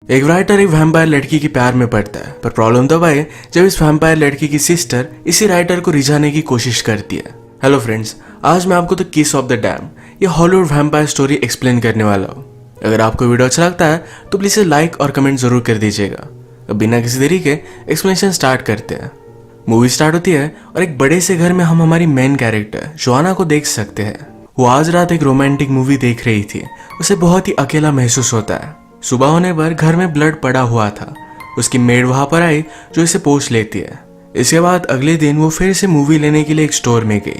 एक राइटर एक वैम्पायर लड़की के प्यार में पड़ता है, पर प्रॉब्लम तब आए जब इस वैम्पायर लड़की की सिस्टर इसी राइटर को रिझाने की कोशिश करती है। हेलो फ्रेंड्स, आज मैं आपको द किस ऑफ द डैम ये हॉलीवुड वैम्पायर स्टोरी एक्सप्लेन करने वाला हूँ। अगर आपको वीडियो अच्छा लगता है तो प्लीज लाइक और कमेंट जरूर कर दीजिएगा। अब बिना किसी देरी के एक्सप्लेनेशन स्टार्ट करते हैं। मूवी स्टार्ट होती है और एक बड़े से घर में हम हमारी मेन कैरेक्टर जोआना को देख सकते हैं। वो आज रात एक रोमांटिक मूवी देख रही थी। उसे बहुत ही अकेला महसूस होता है। सुबह होने पर घर में ब्लड पड़ा हुआ था। उसकी मेड वहां पर आई जो इसे पोंछ लेती है। इसके बाद अगले दिन वो फिर से मूवी लेने के लिए एक स्टोर में गई।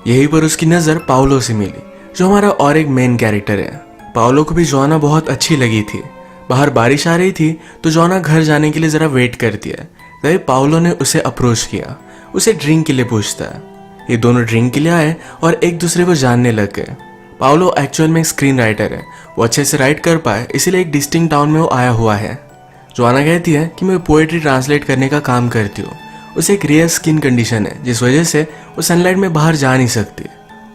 यहीं पर उसकी नजर पाओलो से मिली, जो हमारा और एक मेन कैरेक्टर है। पाओलो को भी जोआना बहुत अच्छी लगी थी। बाहर बारिश आ रही थी तो जोआना घर जाने के लिए जरा वेट करती है। तभी पाओलो ने उसे अप्रोच किया। उसे ड्रिंक के लिए पूछता है। ये दोनों ड्रिंक के लिए आए और एक दूसरे को जानने लग गए। पाओलो एक्चुअल में एक स्क्रीन राइटर है। वो अच्छे से राइट कर पाए, इसीलिए एक डिस्टिंक्ट टाउन में वो आया हुआ है। जोआना कहती है कि मैं पोएट्री ट्रांसलेट करने का काम करती हूँ। उसे एक रेयर स्किन कंडीशन है, जिस वजह से वो सनलाइट में बाहर जा नहीं सकती।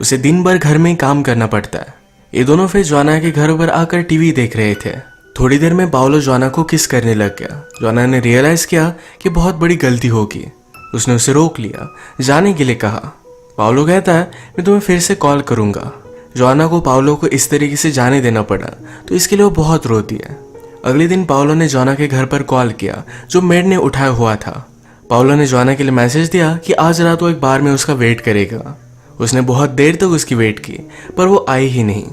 उसे दिन भर घर में ही काम करना पड़ता है। ये दोनों फिर जोआना के घर पर आकर टीवी देख रहे थे। थोड़ी देर में पाओलो जोआना को किस करने लग गया। जोआना ने रियलाइज किया कि बहुत बड़ी गलती होगी। उसने उसे रोक लिया, जाने के लिए कहा। पाओलो कहता है मैं तुम्हें फिर से कॉल करूंगा। जोआना को पाओलो को इस तरीके से जाने देना पड़ा, तो इसके लिए वो बहुत रोती है। अगले दिन पाओलो ने जोआना के घर पर कॉल किया, जो मेड ने उठाया हुआ था। पाओलो ने जोआना के लिए मैसेज दिया कि आज रात वो एक बार में उसका वेट करेगा। उसने बहुत देर तक उसकी वेट की, पर वो आई ही नहीं।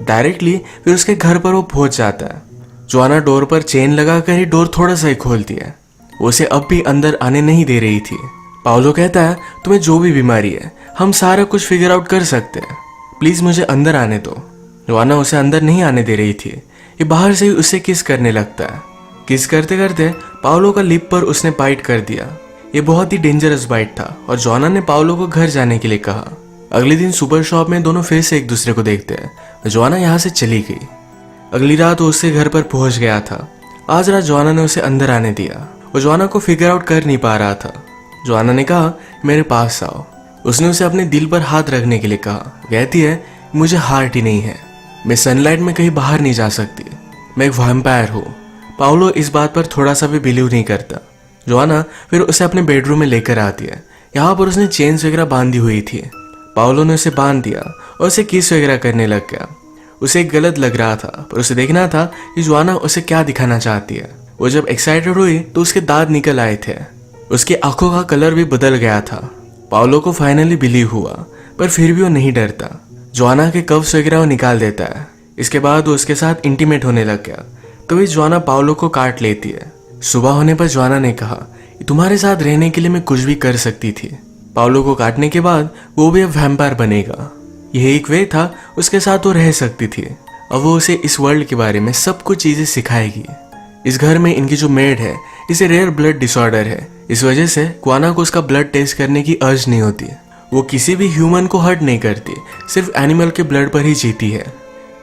डायरेक्टली फिर उसके घर पर वो पहुंच जाता है। जोआना डोर पर चेन लगाकर ही डोर थोड़ा सा ही खोलती है। वो उसे अब भी अंदर आने नहीं दे रही थी। पाओलो कहता है तुम्हें जो भी बीमारी है हम सारा कुछ फिगर आउट कर सकते हैं, प्लीज मुझे अंदर आने दो। जोआना उसे अंदर नहीं आने दे रही थी। ये बाहर से ही उसे किस करने लगता है। किस करते करते पाओलो का लिप पर उसने बाइट कर दिया। ये बहुत ही डेंजरस बाइट था और जोआना ने पाओलो को घर जाने के लिए कहा। अगले दिन सुपर शॉप में दोनों फिर से एक दूसरे को देखते हैं। जोआना यहाँ से चली गई। अगली रात वो उसके घर पर पहुंच गया था। आज रात जोआना ने उसे अंदर आने दिया। वो जोआना को फिगर आउट कर नहीं पा रहा था। जोआना ने कहा मेरे पास आओ। उसने उसे अपने दिल पर हाथ रखने के लिए कहा। कहती है मुझे हार्ट ही नहीं है, मैं सनलाइट में कहीं बाहर नहीं जा सकती, मैं एक वैम्पायर हूँ। पाओलो इस बात पर थोड़ा सा भी बिलीव नहीं करता। जोआना फिर उसे अपने बेडरूम में लेकर आती है। यहाँ पर उसने चेन्स वगैरह बांधी हुई थी। पाओलो ने उसे बांध दिया और उसे किस वगैरह करने लग गया। उसे गलत लग रहा था, पर उसे देखना था कि जोआना उसे क्या दिखाना चाहती है। वो जब एक्साइटेड हुई तो उसके दांत निकल आए थे। उसकी आंखों का कलर भी बदल गया था। पाओलो को फाइनली बिलीव हुआ, पर फिर भी वो नहीं डरता। जोआना के कव्स वगैरह वो निकाल देता है। इसके बाद वो उसके साथ इंटीमेट होने लग गया। तभी जोआना पाओलो को काट लेती है। सुबह होने पर जोआना ने कहा तुम्हारे साथ रहने के लिए मैं कुछ भी कर सकती थी। पाओलो को काटने के बाद वो भी अब वैम्पायर बनेगा। यह एक वे था उसके साथ वो रह सकती थी। अब वो उसे इस वर्ल्ड के बारे में सब कुछ चीजें सिखाएगी। इस घर में इनकी जो मेड है इसे रेयर ब्लड डिसऑर्डर है। इस वजह से जोआना को उसका ब्लड टेस्ट करने की अर्ज नहीं होती। वो किसी भी ह्यूमन को हर्ट नहीं करती, सिर्फ एनिमल के ब्लड पर ही जीती है।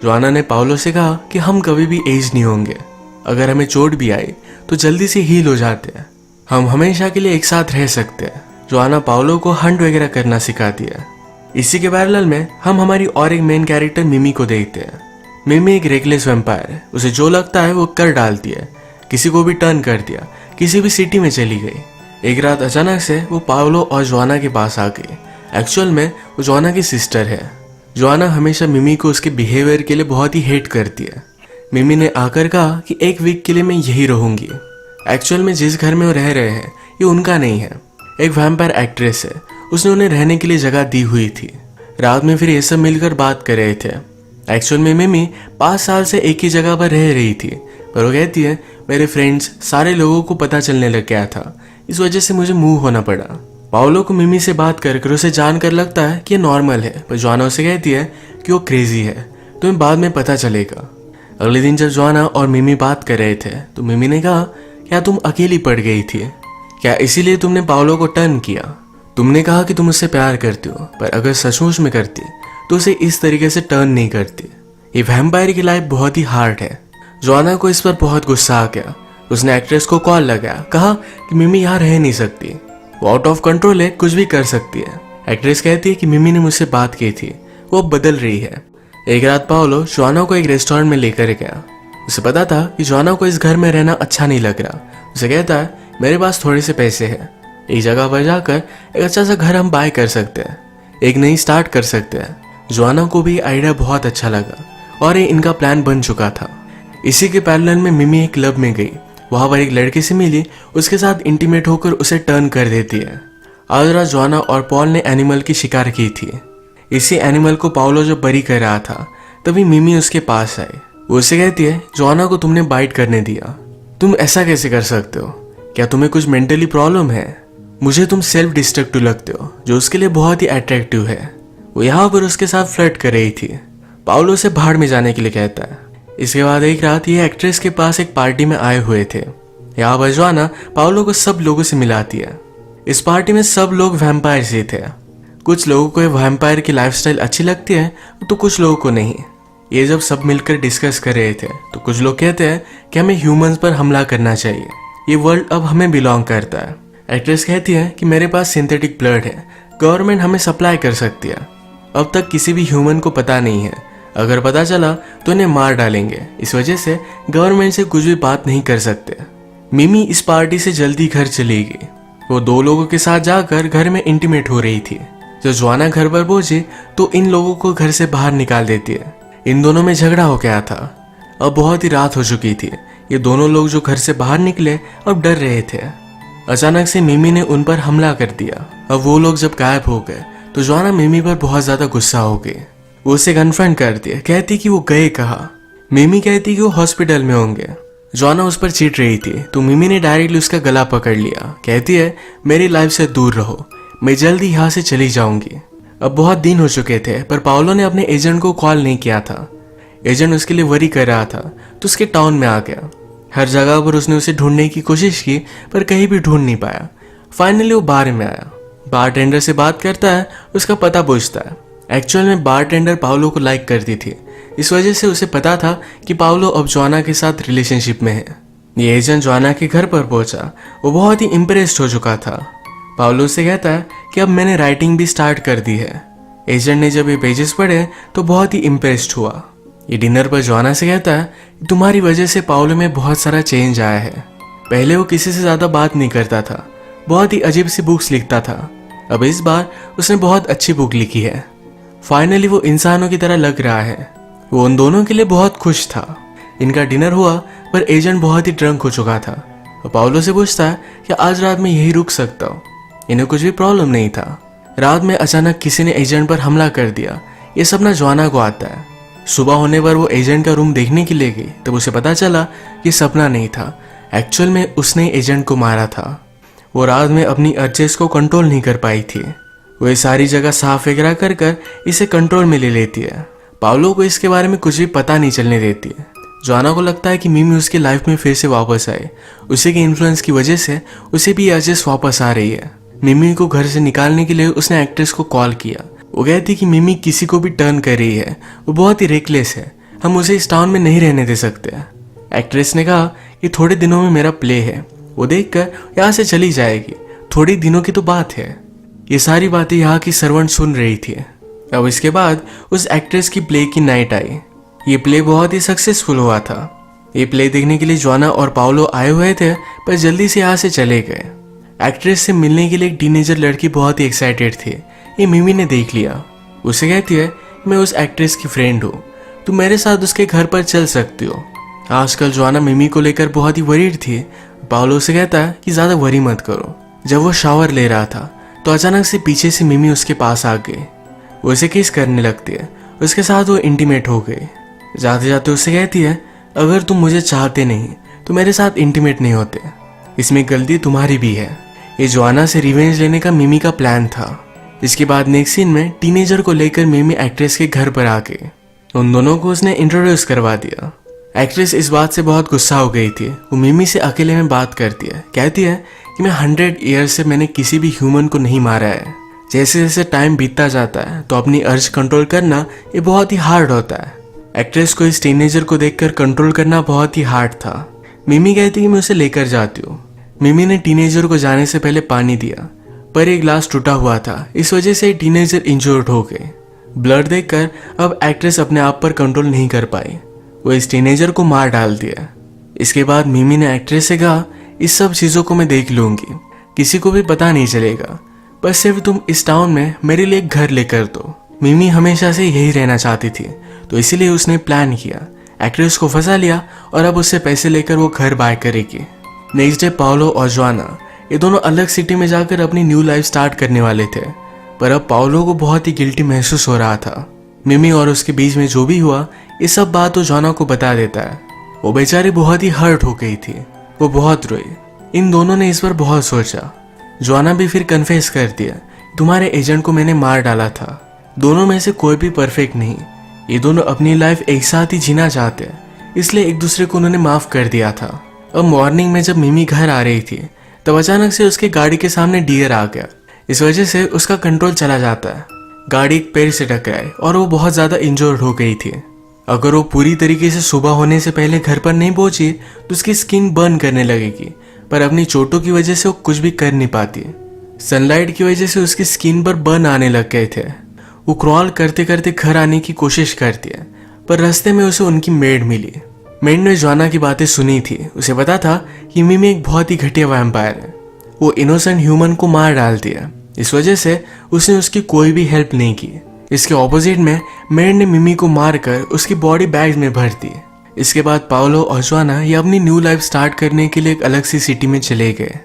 जोआना ने पाओलो से कहा कि हम कभी भी एज नहीं होंगे। अगर हमें चोट भी आई तो जल्दी से हील हो जाते हैं। हम हमेशा के लिए एक साथ रह सकते हैं। जोआना पाओलो को हंट वगैरह करना सिखाती है। इसी के पैरेलल में हम हमारी और एक मेन कैरेक्टर मिमी को देखते हैं। मिमी एक रेकलेस वैम्पायर है। उसे जो लगता है वो कर डालती है। किसी को भी टर्न कर दिया, किसी भी सिटी में चली गई। एक रात अचानक से वो पाओलो और जोआना के पास आ गई। एक्चुअल में वो जोआना की सिस्टर है। जोआना हमेशा मिमी को उसके बिहेवियर के लिए बहुत ही हेट करती है। मिमी ने आकर कहा कि एक वीक के लिए मैं यही रहूंगी। एक्चुअल में जिस घर में वो रह रहे हैं ये उनका नहीं है, एक वैम्पायर एक्ट्रेस है। उसने उन्हें रहने के लिए जगह दी हुई थी। रात में फिर ये सब मिलकर बात कर रहे थे। एक्चुअल में मिमी 5 साल से एक ही जगह पर रह रही थी, पर वो कहती है मेरे फ्रेंड्स सारे लोगों को पता चलने लग गया था, इस वजह से मुझे मूव होना पड़ा। पाओलो को मिमी से बात कर उसे जानकर लगता है कि ये नॉर्मल है, पर जोआना उसे कहती है कि वो क्रेजी है, तुम्हें बाद में पता चलेगा। अगले दिन जब जोआना और मिमी बात कर रहे थे तो मिमी ने कहा क्या तुम अकेली पड़ गई थी? क्या इसीलिए तुमने पाओलो को टर्न किया? तुमने कहा कि तुम उससे प्यार करती हो, पर अगर सचमुच में करती तो उसे इस तरीके से टर्न नहीं करती। ये वैम्पायर की लाइफ बहुत ही हार्ड है। जोआना को इस पर बहुत गुस्सा आ गया। उसने एक्ट्रेस को कॉल लगाया, कहा कि मिमी यहाँ रह नहीं सकती, वो आउट ऑफ कंट्रोल है, कुछ भी कर सकती है। एक्ट्रेस कहती है कि मिमी ने मुझसे बात की थी, वो अब बदल रही है। एक रात पाओलो जोआना को एक रेस्टोरेंट में लेकर गया। उसे पता था कि जोआना को इस घर में रहना अच्छा नहीं लग रहा। उसे कहता है मेरे पास थोड़े से पैसे हैं, एक जगह पर जाकर एक अच्छा सा घर हम बाय कर सकते हैं, एक नई स्टार्ट कर सकते हैं। जोआना को भी आइडिया बहुत अच्छा लगा और ये इनका प्लान बन चुका था। इसी के पैरेलल में मिमी एक क्लब में गई, वहां पर एक लड़के से मिली, उसके साथ इंटीमेट होकर उसे टर्न कर देती है। आज रात जोआना और पॉल ने एनिमल की शिकार की थी। इसी एनिमल को पाउलो जब बरी कर रहा था तभी मिमी उसके पास आई। वो उसे कहती है जोआना को तुमने बाइट करने दिया, तुम ऐसा कैसे कर सकते हो, क्या तुम्हें कुछ मेंटली प्रॉब्लम है? मुझे तुम सेल्फ डिस्ट्रक्टिव लगते हो, जो उसके लिए बहुत ही अट्रैक्टिव है। वो यहाँ पर उसके साथ फ्लर्ट कर रही थी। पाउलो से भाड़ में जाने के लिए कहता है। इसके बाद एक रात ये एक्ट्रेस के पास एक पार्टी में आए हुए थे। यहाँ पर जोआना पाउलो को सब लोगों से मिलाती है। इस पार्टी में सब लोग वैम्पायर ही थे। कुछ लोगों को वैम्पायर की लाइफस्टाइल अच्छी लगती है तो कुछ लोगों को नहीं। ये जब सब मिलकर डिस्कस कर रहे थे तो कुछ लोग कहते हैं कि हमें ह्यूमंस पर हमला करना चाहिए, ये वर्ल्ड अब हमें बिलोंग करता है। एक्ट्रेस कहती है कि मेरे पास सिंथेटिक ब्लड है, गवर्नमेंट हमें सप्लाई कर सकती है। अब तक किसी भी ह्यूमन को पता नहीं है, अगर पता चला तो इन्हें मार डालेंगे, इस वजह से गवर्नमेंट से कुछ भी बात नहीं कर सकते। मिमी इस पार्टी से जल्दी घर चली गई। वो दो लोगों के साथ जाकर घर में इंटीमेट हो रही थी। जब जोआना घर पर पहुंची तो इन लोगों को घर से बाहर निकाल देती है। इन दोनों में झगड़ा हो गया था। अब बहुत ही रात हो चुकी थी। ये दोनों लोग जो घर से बाहर निकले अब डर रहे थे। अचानक से मिमी ने उन पर हमला कर दिया। अब वो लोग जब गायब हो गए तो जोआना मिमी पर बहुत ज्यादा गुस्सा हो गई। वो उसे कन्फ्रंट करती है, कहती कि वो गए कहाँ। मिमी कहती कि वो हॉस्पिटल में होंगे। जोआना उस पर चीट रही थी तो मिमी ने डायरेक्टली उसका गला पकड़ लिया। कहती है मेरी लाइफ से दूर रहो, मैं जल्दी यहाँ से चली जाऊंगी। अब बहुत दिन हो चुके थे पर पाउलो ने अपने एजेंट को कॉल नहीं किया था। एजेंट उसके लिए वरी कर रहा था तो उसके टाउन में आ गया। हर जगह पर उसने उसे ढूंढने की कोशिश की पर कहीं भी ढूंढ नहीं पाया। फाइनली वो बार में आया। बारटेंडर से बात करता है, उसका पता पूछता है। एक्चुअल में बारटेंडर पाउलो को लाइक करती थी, इस वजह से उसे पता था कि पाउलो अब जोआना के साथ रिलेशनशिप में है। ये एजेंट जोआना के घर पर पहुंचा। वो बहुत ही इम्प्रेस्ड हो चुका था। पाउलो से कहता है कि अब मैंने राइटिंग भी स्टार्ट कर दी है। एजेंट ने जब ये पेजेस पढ़े तो बहुत ही इम्प्रेस्ड हुआ। ये डिनर पर जोआना से कहता है तुम्हारी वजह से पाउलो में बहुत सारा चेंज आया है। पहले वो किसी से ज्यादा बात नहीं करता था, बहुत ही अजीब सी बुक्स लिखता था। अब इस बार उसने बहुत अच्छी बुक लिखी है। फाइनली वो इंसानों की तरह लग रहा है। वो उन दोनों के लिए बहुत खुश था। इनका डिनर हुआ पर एजेंट बहुत ही ड्रंक हो चुका था। वो पाउलो से पूछता है कि आज रात में यही रुक सकता हूँ। इन्हें कुछ भी प्रॉब्लम नहीं था। रात में अचानक किसी ने एजेंट पर हमला कर दिया। ये सपना जोआना को आता है। सुबह होने पर वो एजेंट का रूम देखने के लिए गई तब उसे पता चला कि सपना नहीं था, एक्चुअल में उसने एजेंट को मारा था। वो रात में अपनी अर्जेस को कंट्रोल नहीं कर पाई थी। वो ये सारी जगह साफ वगैरह कर कर इसे कंट्रोल में ले लेती है। पाउलो को इसके बारे में कुछ भी पता नहीं चलने देती है। जोआना को लगता है कि मिमी उसकी लाइफ में फिर से वापस आए। उसी के इन्फ्लुएंस की वजह से उसे भी अर्जेस वापस आ रही है। मिमी को घर से निकालने के लिए उसने एक्ट्रेस को कॉल किया। वो कहती कि मिमी किसी को भी टर्न कर रही है, वो बहुत ही रेकलेस है, हम उसे इस टाउन में नहीं रहने दे सकते। एक्ट्रेस ने कहा कि थोड़े दिनों में मेरा प्ले है, वो देखकर यहाँ से चली जाएगी, थोड़ी दिनों की तो बात है। ये सारी बातें यहाँ की सर्वेंट सुन रही थी। अब इसके बाद उस एक्ट्रेस की प्ले की नाइट आई। ये प्ले बहुत ही सक्सेसफुल हुआ था। ये प्ले देखने के लिए जोआना और पाउलो आए हुए थे पर जल्दी से यहाँ से चले गए। एक्ट्रेस से मिलने के लिए एक टीनेजर लड़की बहुत ही एक्साइटेड थी। ये मिमी ने देख लिया। उसे कहती है मैं उस एक्ट्रेस की फ्रेंड हूँ, तुम मेरे साथ उसके घर पर चल सकती हो। आजकल जोआना मिमी को लेकर बहुत ही वरीड थी। पाउलो से कहता है कि ज्यादा वरी मत करो। जब वो शावर ले रहा था तो अचानक से पीछे से मिमी उसके पास आ गई। वो उसे किस करने लगती है, उसके साथ वो इंटीमेट हो गई। जाते जाते उससे कहती है अगर तुम मुझे चाहते नहीं तो मेरे साथ इंटीमेट नहीं होते, इसमें गलती तुम्हारी भी है। ये जोआना से रिवेंज लेने का मिमी का प्लान था। इसके बाद नेक्स्ट सीन में टीनेजर को लेकर मिमी एक्ट्रेस के घर पर आ गई। उन दोनों को उसने इंट्रोड्यूस करवा दिया। एक्ट्रेस इस बात से बहुत गुस्सा हो गई थी। वो मिमी से अकेले में बात करती है, कहती है कि मैं 100 ईयर से मैंने किसी भी ह्यूमन को नहीं मारा है। जैसे जैसे टाइम बीतता जाता है तो अपनी अर्ज कंट्रोल करना ये बहुत ही हार्ड होता है। एक्ट्रेस को इस टीनेजर को देखकर कंट्रोल करना बहुत ही हार्ड था। मिमी कहती कि मैं उसे लेकर जाती हूँ। मिमी ने टीनेजर को जाने से पहले पानी दिया पर एक ग्लास टूटा हुआ था, इस वजह से टीनेजर इंजर्ड हो गए। ब्लड देखकर अब एक्ट्रेस अपने आप पर कंट्रोल नहीं कर पाई। वो इस टीनेजर को मार डाल दिया। इसके बाद मिमी ने एक्ट्रेस से कहा, इस सब चीज़ों को मैं देख लूंगी, किसी को भी पता नहीं चलेगा, बस सिर्फ तुम इस टाउन में मेरे लिए एक घर लेकर दो। मिमी हमेशा से यही रहना चाहती थी, तो इसीलिए उसने प्लान किया, एक्ट्रेस को फंसा लिया और अब उससे पैसे लेकर वो घर बाय करेगी। नेक्स्ट डे पाओलो और जोआना ये दोनों अलग सिटी में जाकर अपनी न्यू लाइफ स्टार्ट करने वाले थे, पर अब पाओलो को बहुत ही गिल्टी महसूस हो रहा था। मिमी और उसके बीच में जो भी हुआ ये सब बात वो जोआना को बता देता है। वो बेचारी बहुत ही हर्ट हो गई थी, वो बहुत रोई। इन दोनों ने इस पर बहुत सोचा। जोआना भी फिर कन्फेस कर दिया, तुम्हारे एजेंट को मैंने मार डाला था। दोनों में से कोई भी परफेक्ट नहीं, ये दोनों अपनी लाइफ एक साथ ही जीना चाहते हैं, इसलिए एक दूसरे को उन्होंने माफ कर दिया था। अब मॉर्निंग में जब मिमी घर आ रही थी तब अचानक से उसके गाड़ी के सामने डियर आ गया। इस वजह से उसका कंट्रोल चला जाता है। गाड़ी एक पेड़ से टकराई और वो बहुत ज्यादा इंजर्ड हो गई थी। अगर वो पूरी तरीके से सुबह होने से पहले घर पर नहीं पहुंची तो उसकी स्किन बर्न करने लगेगी, पर अपनी चोटों की वजह से वो कुछ भी कर नहीं पाती। सनलाइट की वजह से उसकी स्किन पर बर्न आने लग गए थे। वो क्रॉल करते करते घर आने की कोशिश करती है, पर रास्ते में उसे उनकी मेड मिली। मेड ने जोआना की बातें सुनी थी, उसे पता था कि मिमी एक बहुत ही घटिया वैम्पायर है। वो इनोसेंट ह्यूमन को मार डालती है, इस वजह से उसने उसकी कोई भी हेल्प नहीं की। इसके ऑपोजिट में मेड ने मिमी को मारकर उसकी बॉडी बैग में भर दी। इसके बाद पाओलो और जोआना ये अपनी न्यू लाइफ स्टार्ट करने के लिए एक अलग सी सिटी में चले गए।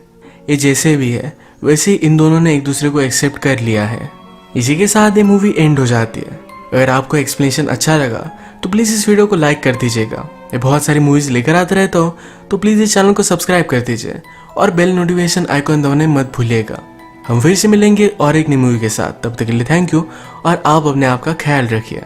ये जैसे भी है वैसे ही इन दोनों ने एक दूसरे को एक्सेप्ट कर लिया है। इसी के साथ ये मूवी एंड हो जाती है। अगर आपको एक्सप्लेनेशन अच्छा लगा तो प्लीज़ इस वीडियो को लाइक कर दीजिएगा। ये बहुत सारी मूवीज़ लेकर आता रहता हूँ, तो प्लीज़ इस चैनल को सब्सक्राइब कर दीजिए और बेल नोटिफिकेशन आइकॉन दबाने मत भूलिएगा। हम फिर से मिलेंगे और एक नई मूवी के साथ, तब तक के लिए थैंक यू और आप अपने आप का ख्याल रखिए।